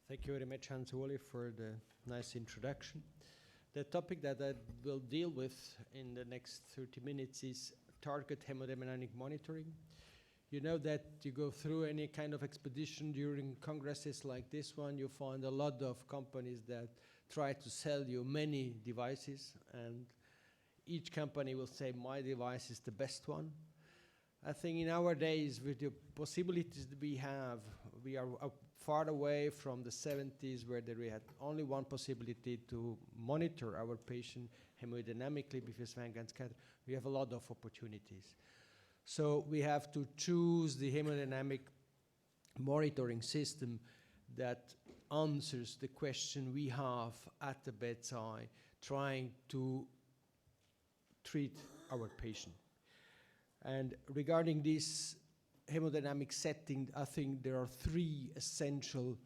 Thank you very much, Hans-Ole, for the nice introduction. The topic that I will deal with in the next 30 minutes is target hemodynamic monitoring. You know that you go through any kind of expedition during congresses like this one, you find a lot of companies that try to sell you many devices, and each company will say, my device is the best one. I think in our days, with the possibilities that we have, we are far away from the 70s where we had only one possibility to monitor our patient hemodynamically with Swan-Ganz catheter. We have a lot of opportunities. So we have to choose the hemodynamic monitoring system that answers the question we have at the bedside trying to treat our patient. And regarding this hemodynamic setting, I think there are three essential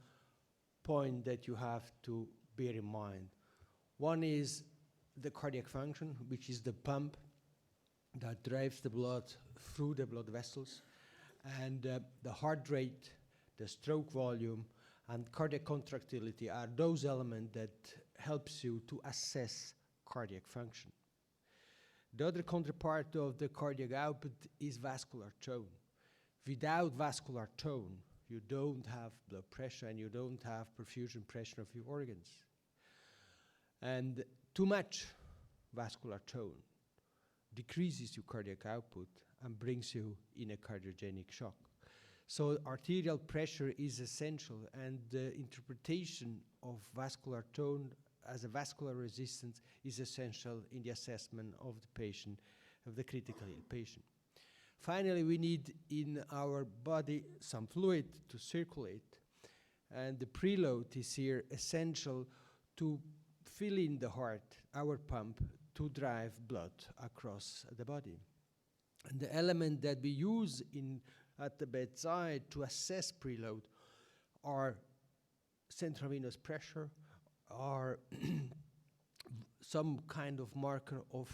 points that you have to bear in mind. One is the cardiac function, which is the pump that drives the blood through the blood vessels, and the heart rate, the stroke volume, and cardiac contractility are those elements that helps you to assess cardiac function. The other counterpart of the cardiac output is vascular tone. Without vascular tone, you don't have blood pressure and you don't have perfusion pressure of your organs. And too much vascular tone decreases your cardiac output and brings you in a cardiogenic shock. So arterial pressure is essential, and the interpretation of vascular tone as a vascular resistance is essential in the assessment of the patient, of the critically ill patient. Finally, we need in our body some fluid to circulate, and the preload is here essential to fill in the heart, our pump, to drive blood across the body. And the element that we use at the bedside to assess preload are central venous pressure, are some kind of marker of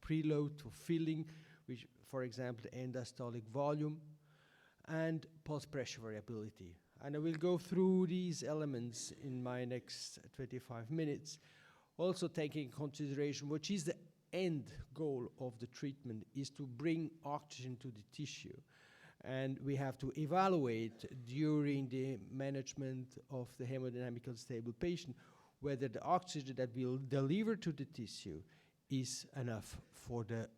preload to filling, which, for example, end-diastolic volume, and pulse pressure variability. And I will go through these elements in my next 25 minutes, also taking in consideration which is the end goal of the treatment is to bring oxygen to the tissue. And we have to evaluate during the management of the hemodynamically stable patient whether the oxygen that we'll deliver to the tissue is enough for the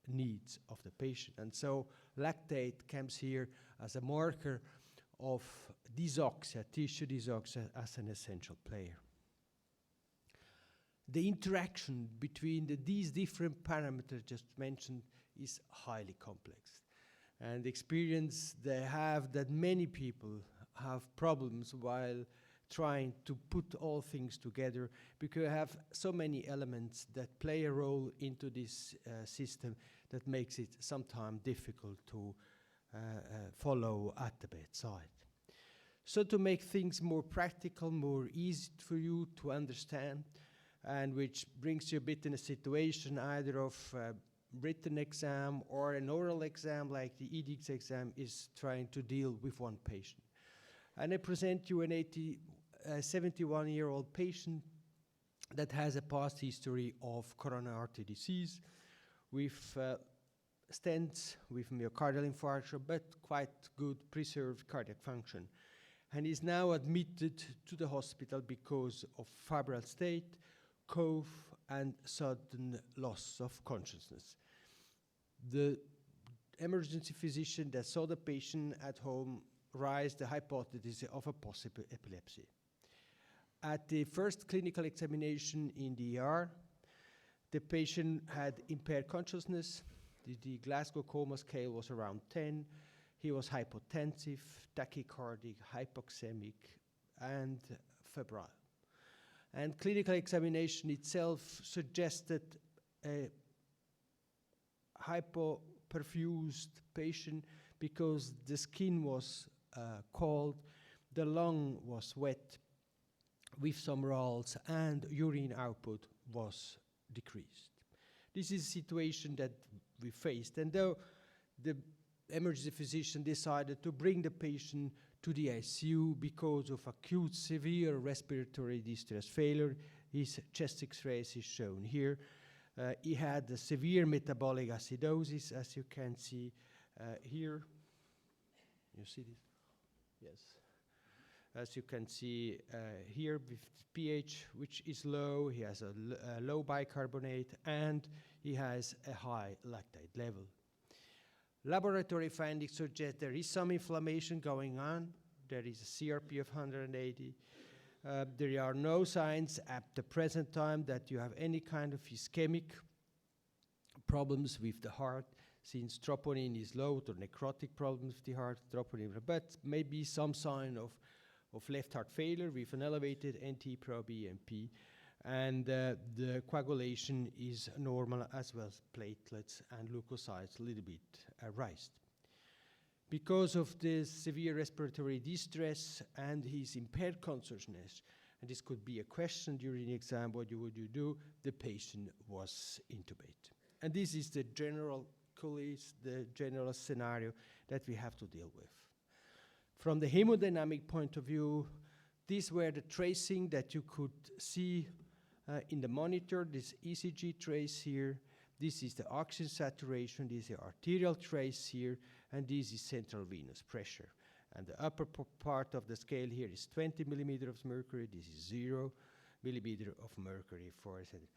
needs of the patient. And so lactate comes here as a marker of dysoxia, tissue dysoxia, as an essential player. The interaction between these different parameters just mentioned is highly complex. And the experience they have that many people have problems while trying to put all things together because you have so many elements that play a role into this system that makes it sometimes difficult to follow at the bedside. So to make things more practical, more easy for you to understand, and which brings you a bit in a situation either of written exam or an oral exam like the EDICS exam is trying to deal with one patient. And I present you an 71-year-old patient that has a past history of coronary artery disease with stents, with myocardial infarction, but quite good preserved cardiac function. And is now admitted to the hospital because of febrile state, cough, and sudden loss of consciousness. The emergency physician that saw the patient at home raised the hypothesis of a possible epilepsy. At the first clinical examination in the ER, the patient had impaired consciousness. The Glasgow Coma scale was around 10. He was hypotensive, tachycardic, hypoxemic, and febrile. And clinical examination itself suggested a hypoperfused patient because the skin was cold, the lung was wet with some rales, and urine output was decreased. This is a situation that we faced, and though the emergency physician decided to bring the patient to the ICU because of acute severe respiratory distress failure. His chest X-rays is shown here. He had a severe metabolic acidosis, as you can see here. You see this? Yes. As you can see here, with pH, which is low, he has a low bicarbonate, and he has a high lactate level. Laboratory findings suggest there is some inflammation going on. There is a CRP of 180. There are no signs at the present time that you have any kind of ischemic problems with the heart, since troponin is low, or necrotic problems with the heart, troponin, but maybe some sign of left heart failure with an elevated NT-proBNP, and the coagulation is normal, as well as platelets and leukocytes a little bit raised. Because of this severe respiratory distress and his impaired consciousness, and this could be a question during the exam, what would you do? The patient was intubated. And this is the general scenario that we have to deal with. From the hemodynamic point of view, these were the tracing that you could see in the monitor, this ECG trace here. This is the oxygen saturation, this is the arterial trace here, and this is central venous pressure. And the upper part of the scale here is 20 millimeter of mercury, this is 0 millimeter of mercury for a second.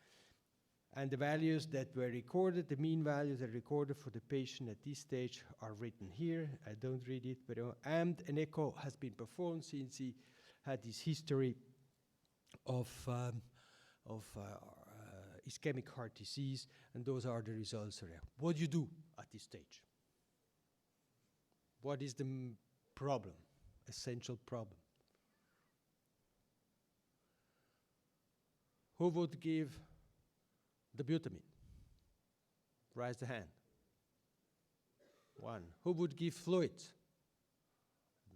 And the values that were recorded, the mean values that are recorded for the patient at this stage are written here. I don't read it, but and an echo has been performed since he had this history of ischemic heart disease, and those are the results there. What do you do at this stage? What is the problem, essential problem? Who would give the butamine? Raise the hand. One. Who would give fluids?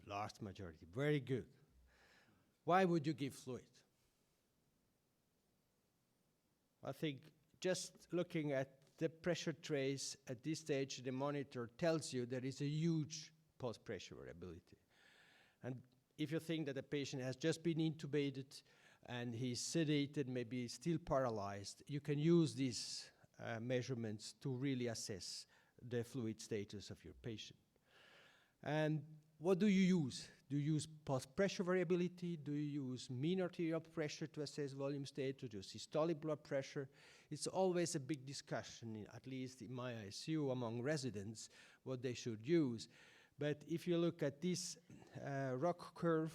Large majority. Very good. Why would you give fluid? I think just looking at the pressure trace at this stage, the monitor tells you there is a huge pulse pressure variability. And if you think that a patient has just been intubated and he's sedated, maybe still paralyzed, you can use these measurements to really assess the fluid status of your patient. And what do you use? Do you use pulse pressure variability? Do you use mean arterial pressure to assess volume status? Do you use systolic blood pressure? It's always a big discussion, at least in my ICU, among residents, what they should use. But if you look at this rock curve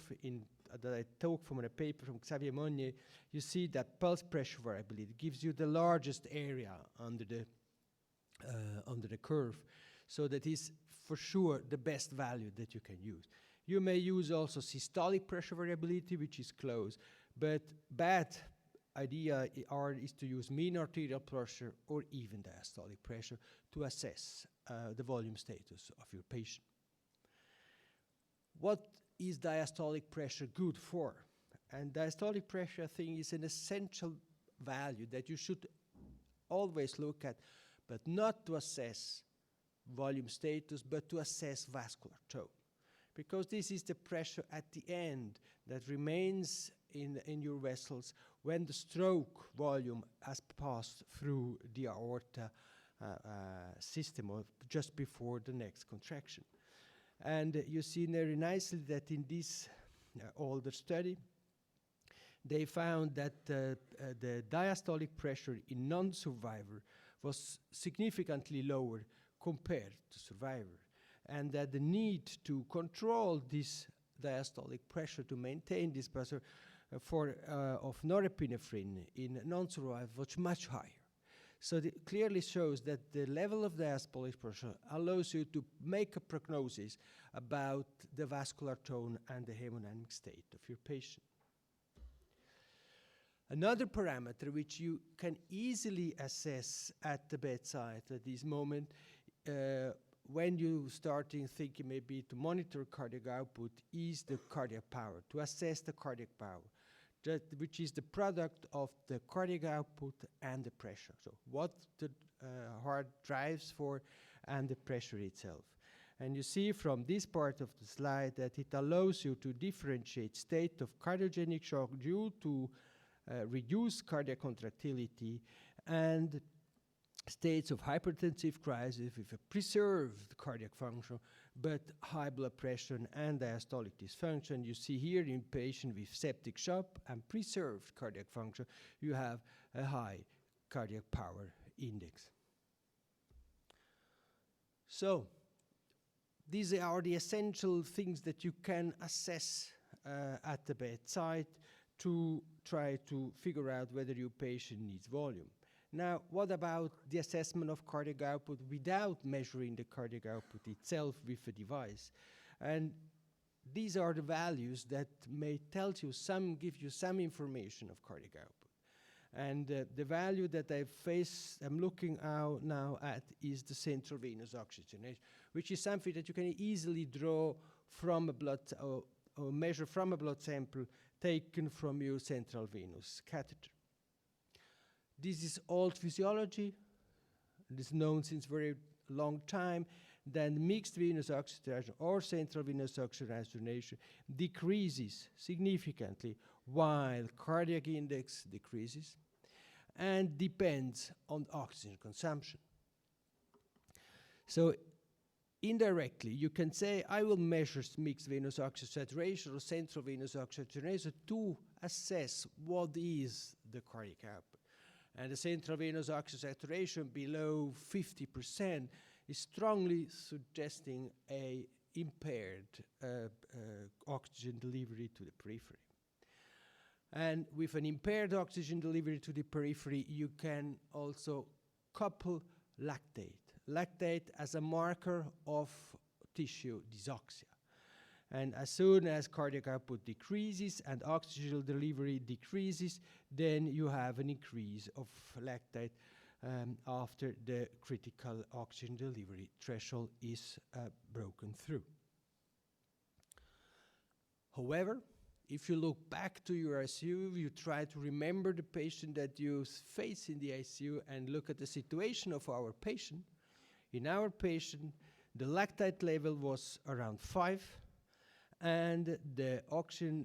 that I took from a paper from Xavier Monnier, you see that pulse pressure variability gives you the largest area under the curve. So that is for sure the best value that you can use. You may use also systolic pressure variability, which is close, but bad idea is to use mean arterial pressure or even diastolic pressure to assess the volume status of your patient. What is diastolic pressure good for? And diastolic pressure, I think, is an essential value that you should always look at, but not to assess volume status, but to assess vascular tone. Because this is the pressure at the end that remains in your vessels when the stroke volume has passed through the aorta system or just before the next contraction. And you see very nicely that in this older study, they found that the diastolic pressure in non-survivor was significantly lower compared to survivor, and that the need to control this diastolic pressure to maintain this pressure of norepinephrine in non-survivor was much higher. So it clearly shows that the level of diastolic pressure allows you to make a prognosis about the vascular tone and the hemodynamic state of your patient. Another parameter which you can easily assess at the bedside at this moment when you starting thinking maybe to monitor cardiac output is the cardiac power, to assess the cardiac power, which is the product of the cardiac output and the pressure. So what the heart drives for and the pressure itself. And you see from this part of the slide that it allows you to differentiate state of cardiogenic shock due to reduced cardiac contractility and states of hypertensive crisis with a preserved cardiac function but high blood pressure and diastolic dysfunction. You see here in patient with septic shock and preserved cardiac function, you have a high cardiac power index. So these are the essential things that you can assess at the bedside to try to figure out whether your patient needs volume. Now, what about the assessment of cardiac output without measuring the cardiac output itself with a device? And these are the values that may tell you give you some information of cardiac output. And the value that I'm looking out now at is the central venous oxygenation, which is something that you can easily draw from a blood or measure from a blood sample taken from your central venous catheter. This is old physiology. It is known since very long time that mixed venous oxygenation or central venous oxygenation decreases significantly while cardiac index decreases and depends on oxygen consumption. So indirectly, you can say, I will measure mixed venous oxygen saturation or central venous oxygenation to assess what is the cardiac output. And the central venous oxygen saturation below 50% is strongly suggesting a impaired oxygen delivery to the periphery. And with an impaired oxygen delivery to the periphery, you can also couple lactate. Lactate as a marker of tissue dysoxia. And as soon as cardiac output decreases and oxygen delivery decreases, then you have an increase of lactate after the critical oxygen delivery threshold is broken through. However, if you look back to your ICU, you try to remember the patient that you face in the ICU and look at the situation of our patient. In our patient, the lactate level was around 5, and the oxygen,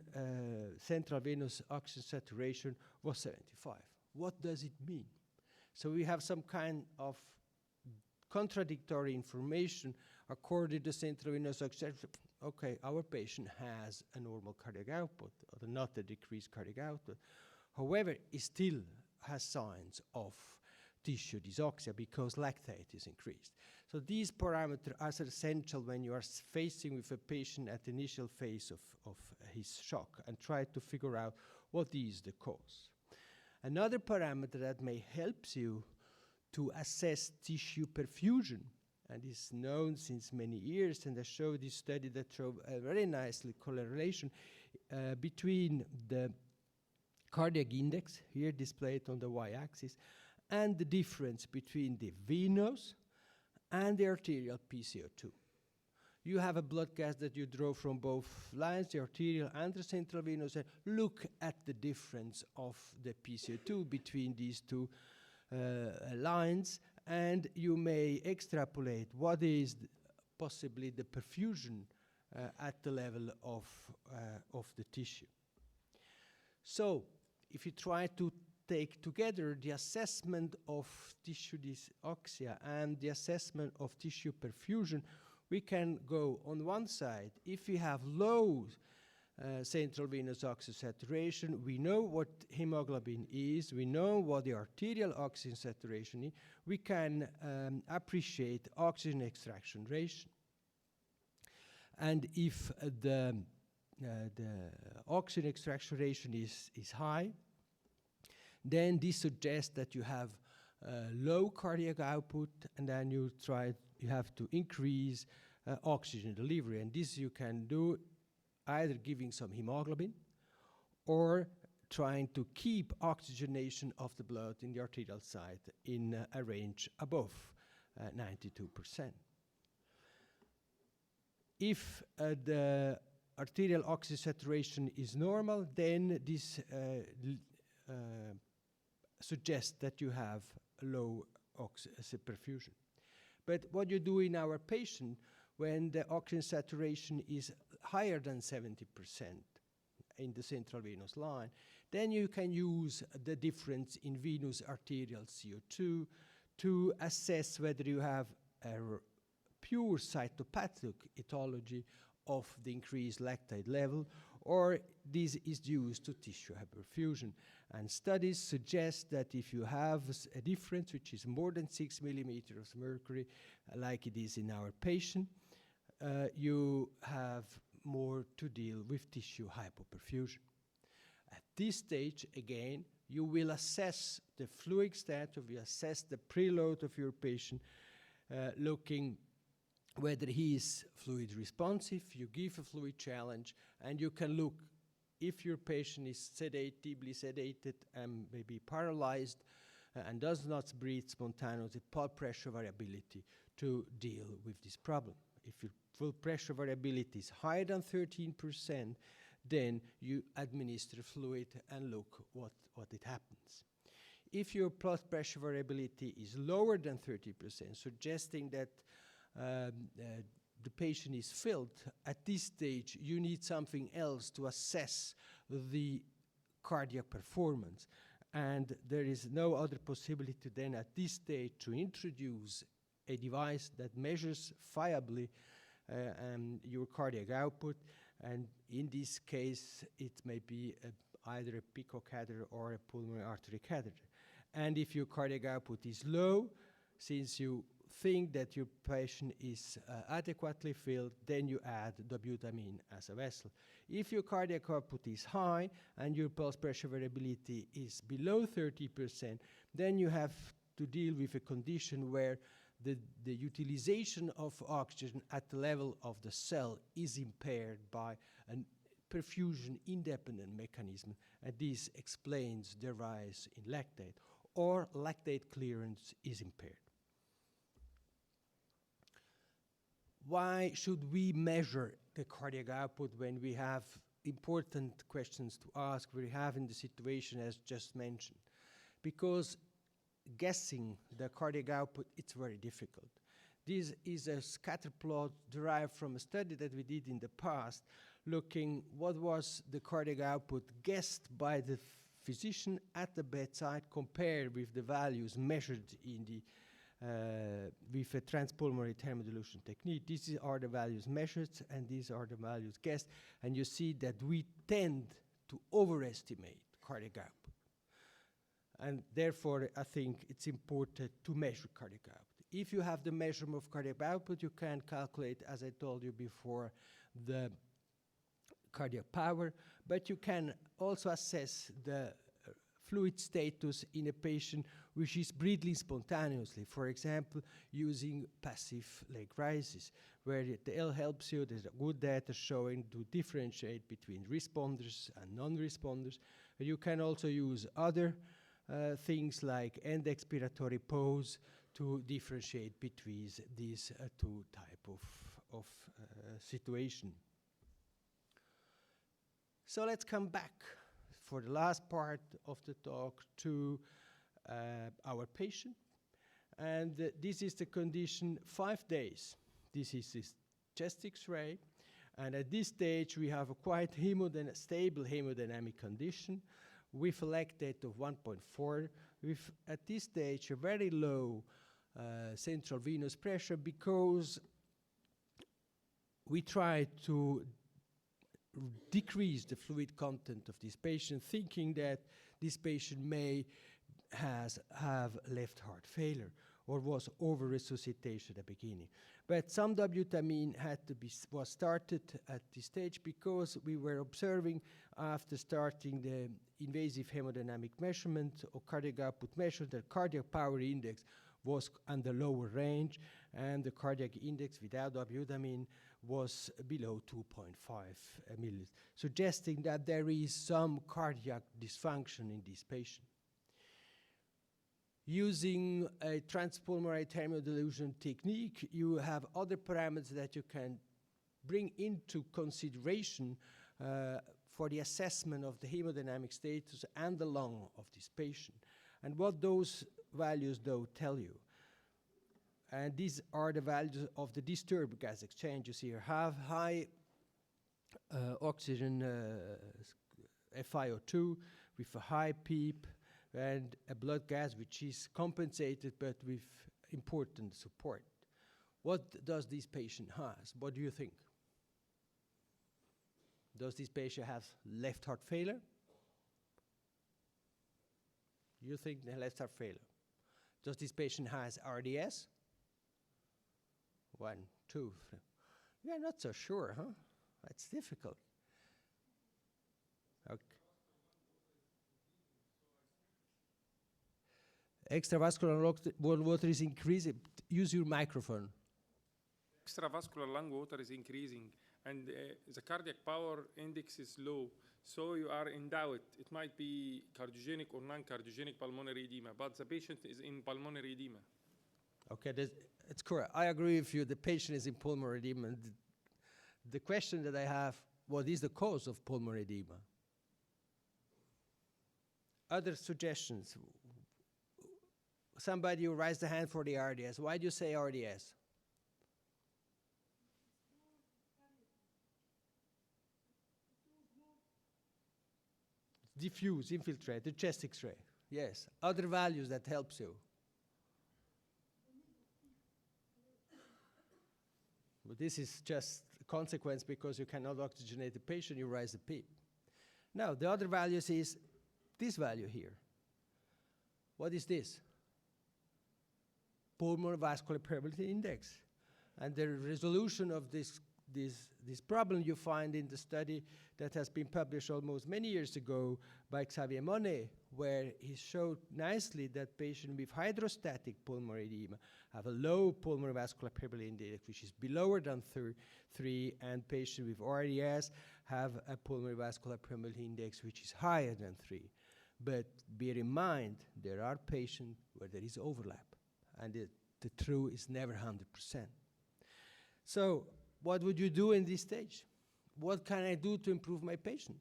central venous oxygen saturation was 75. What does it mean? So we have some kind of contradictory information according to central venous oxygen. Okay, our patient has a normal cardiac output, or not a decreased cardiac output. However, it still has signs of tissue dysoxia because lactate is increased. So these parameters are essential when you are facing with a patient at the initial phase of his shock and try to figure out what is the cause. Another parameter that may help you to assess tissue perfusion, and is known since many years, and I showed this study that showed a very nicely correlation between the cardiac index, here displayed on the y-axis, and the difference between the venous and the arterial PCO2. You have a blood gas that you draw from both lines, the arterial and the central venous, and look at the difference of the PCO2 between these two lines, and you may extrapolate what is possibly the perfusion at the level of the tissue. So, if you try to take together the assessment of tissue dysoxia and the assessment of tissue perfusion, we can go on one side. If we have low central venous oxygen saturation, we know what hemoglobin is, we know what the arterial oxygen saturation is, we can appreciate oxygen extraction ratio. And if the oxygen extraction ratio is high, then this suggests that you have low cardiac output, and then you have to increase oxygen delivery. And this you can do either giving some hemoglobin or trying to keep oxygenation of the blood in the arterial side in a range above 92%. If the arterial oxygen saturation is normal, then this suggests that you have low perfusion. But what you do in our patient, when the oxygen saturation is higher than 70% in the central venous line, then you can use the difference in venous arterial CO2 to assess whether you have a pure cytopathic etiology of the increased lactate level, or this is due to tissue hyperfusion. And studies suggest that if you have a difference which is more than 6 millimeters of mercury, like it is in our patient, you have more to deal with tissue hypoperfusion. At this stage, again, you will assess the fluid status, you assess the preload of your patient, looking whether he is fluid responsive. You give a fluid challenge, and you can look if your patient is deeply sedated and maybe paralyzed and does not breathe spontaneously, pulse pressure variability to deal with this problem. If your full pressure variability is higher than 13%, then you administer fluid and look what it happens. If your pulse pressure variability is lower than 30%, suggesting that the patient is filled, at this stage you need something else to assess the cardiac performance. And there is no other possibility then at this stage to introduce a device that measures fiably your cardiac output. And in this case, it may be either a PICO catheter or a pulmonary artery catheter. And if your cardiac output is low, since you think that your patient is adequately filled, then you add dobutamine as a vessel. If your cardiac output is high and your pulse pressure variability is below 30%, then you have to deal with a condition where the utilization of oxygen at the level of the cell is impaired by a perfusion-independent mechanism, and this explains the rise in lactate, or lactate clearance is impaired. Why should we measure the cardiac output when we have important questions to ask, we have in the situation as just mentioned? Because guessing the cardiac output, it's very difficult. This is a scatter plot derived from a study that we did in the past, looking what was the cardiac output guessed by the physician at the bedside compared with the values measured in the with a transpulmonary hemodilution technique. These are the values measured, and these are the values guessed. And you see that we tend to overestimate cardiac output. And therefore, I think it's important to measure cardiac output. If you have the measurement of cardiac output, you can calculate, as I told you before, the cardiac power, but you can also assess the fluid status in a patient which is breathing spontaneously, for example, using passive leg raises, where the L helps you. There's good data showing to differentiate between responders and non-responders. You can also use other things like end expiratory pose to differentiate between these two types of situation. So let's come back for the last part of the talk to our patient. And this is the condition 5 days. This is his chest X-ray. And at this stage, we have a quite stable hemodynamic condition with a lactate of 1.4, with at this stage a very low central venous pressure, because we try to decrease the fluid content of this patient, thinking that this patient may have left heart failure or was over-resuscitation at the beginning. But some dobutamine was started at this stage because we were observing after starting the invasive hemodynamic measurement or cardiac output measure that cardiac power index was on the lower range, and the cardiac index without dobutamine was below 2.5 milliliters, suggesting that there is some cardiac dysfunction in this patient. Using a transpulmonary hemodilution technique, you have other parameters that you can bring into consideration for the assessment of the hemodynamic status and the lung of this patient. And what those values, though, tell you. And these are the values of the disturbed gas exchange. You see here, have high oxygen FiO2 with a high PEEP and a blood gas which is compensated but with important support. What does this patient has? What do you think? Does this patient have left heart failure? You think the left heart failure? Does this patient has RDS? 1, 2, 3. You're not so sure, huh? That's difficult. Okay. Extravascular lung water is increasing. Use your microphone. Extravascular lung water is increasing, and the cardiac power index is low. So you are in doubt. It might be cardiogenic or non-cardiogenic pulmonary edema, but the patient is in pulmonary edema. Okay, it's correct. I agree with you. The patient is in pulmonary edema. The question that I have, what is the cause of pulmonary edema? Other suggestions? Somebody who raised the hand for the RDS. Why do you say RDS? Diffuse, infiltrate, the chest X-ray. Yes. Other values that helps you. But this is just a consequence because you cannot oxygenate the patient, you raise the PEEP. Now, the other values is this value here. What is this? Pulmonary vascular permeability index. And the resolution of this problem you find in the study that has been published almost many years ago by Xavier Monet, where he showed nicely that patients with hydrostatic pulmonary edema have a low pulmonary vascular permeability index, which is below than 3, and patients with RDS have a pulmonary vascular permeability index which is higher than 3. But bear in mind, there are patients where there is overlap, and the true is never 100%. So what would you do in this stage? What can I do to improve my patient?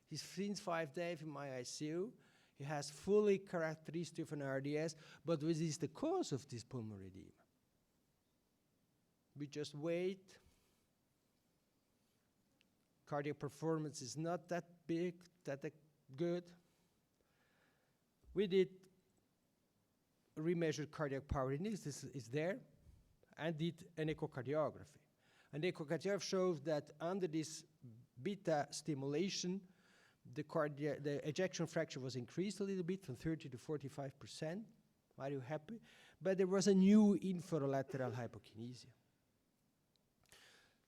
He's since 5 days in my ICU. He has fully characteristic of an RDS, but what is the cause of this pulmonary edema? We just wait. Cardiac performance is not that big, that good. We did remeasured cardiac power index, this is there, and did an echocardiography. And the echocardiography shows that under this beta stimulation, the ejection fraction was increased a little bit from 30 to 45%. Are you happy? But there was a new inferolateral hypokinesia.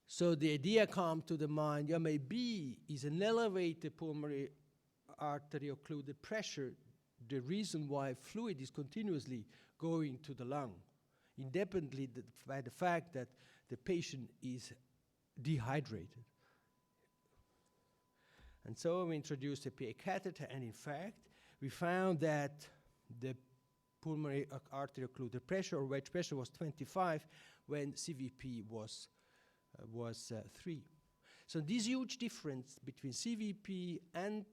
So the idea comes to the mind, maybe is an elevated pulmonary artery occluded pressure the reason why fluid is continuously going to the lung, independently by the fact that the patient is dehydrated. And so we introduced a PA catheter, and in fact, we found that the pulmonary artery occluded pressure or wedge pressure was 25 when CVP was 3. So this huge difference between CVP and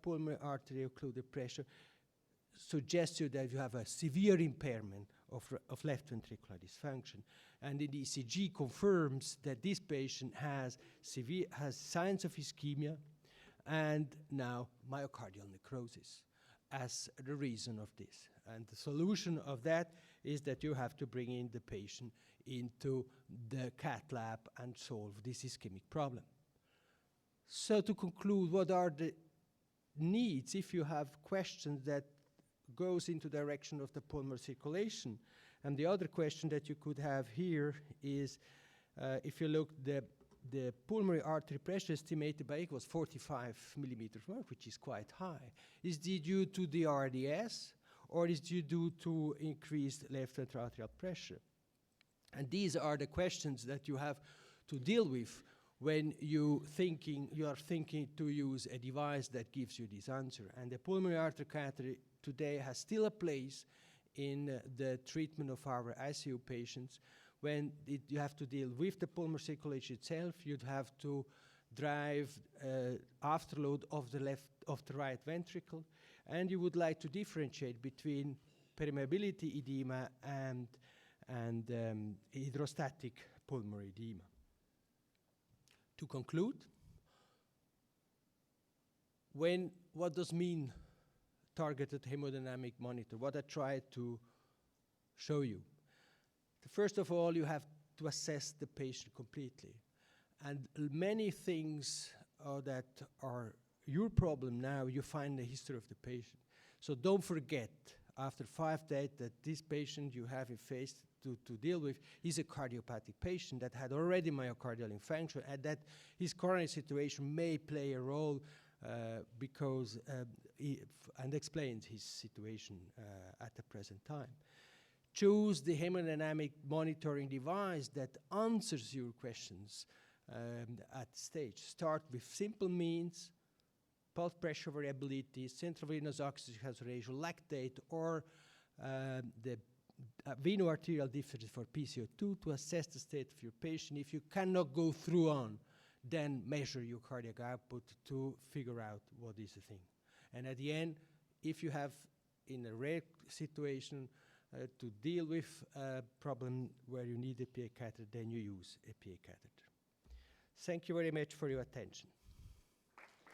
pulmonary artery occluded pressure suggests you that you have a severe impairment of left ventricular dysfunction. And the ECG confirms that this patient has signs of ischemia and now myocardial necrosis as the reason of this. And the solution of that is that you have to bring in the patient into the cath lab and solve this ischemic problem. So to conclude, what are the needs if you have questions that goes into direction of the pulmonary circulation? And the other question that you could have here is, if you look, the pulmonary artery pressure estimated by was 45 millimeters per mercury, which is quite high. Is it due to the RDS, or is it due to increased left ventricular pressure? And these are the questions that you have to deal with when you are thinking to use a device that gives you this answer. And the pulmonary artery catheter today has still a place in the treatment of our ICU patients. When you have to deal with the pulmonary circulation itself, you'd have to drive afterload of the right ventricle, and you would like to differentiate between permeability edema and and hydrostatic pulmonary edema. To conclude, what does mean targeted hemodynamic monitor? What I tried to show you. First of all, you have to assess the patient completely. And many things that are your problem now, you find the history of the patient. So don't forget, after 5 days, that this patient you have faced to deal with is a cardiopathic patient that had already myocardial infarction, and that his coronary situation may play a role because and explains his situation at the present time. Choose the hemodynamic monitoring device that answers your questions at stage. Start with simple means, pulse pressure variability, central venous oxygen saturation, lactate, or the veno-arterial difference for PCO2 to assess the state of your patient. If you cannot go through on, then measure your cardiac output to figure out what is the thing. And at the end, if you have in a rare situation to deal with a problem where you need a PA catheter, then you use a PA catheter. Thank you very much for your attention.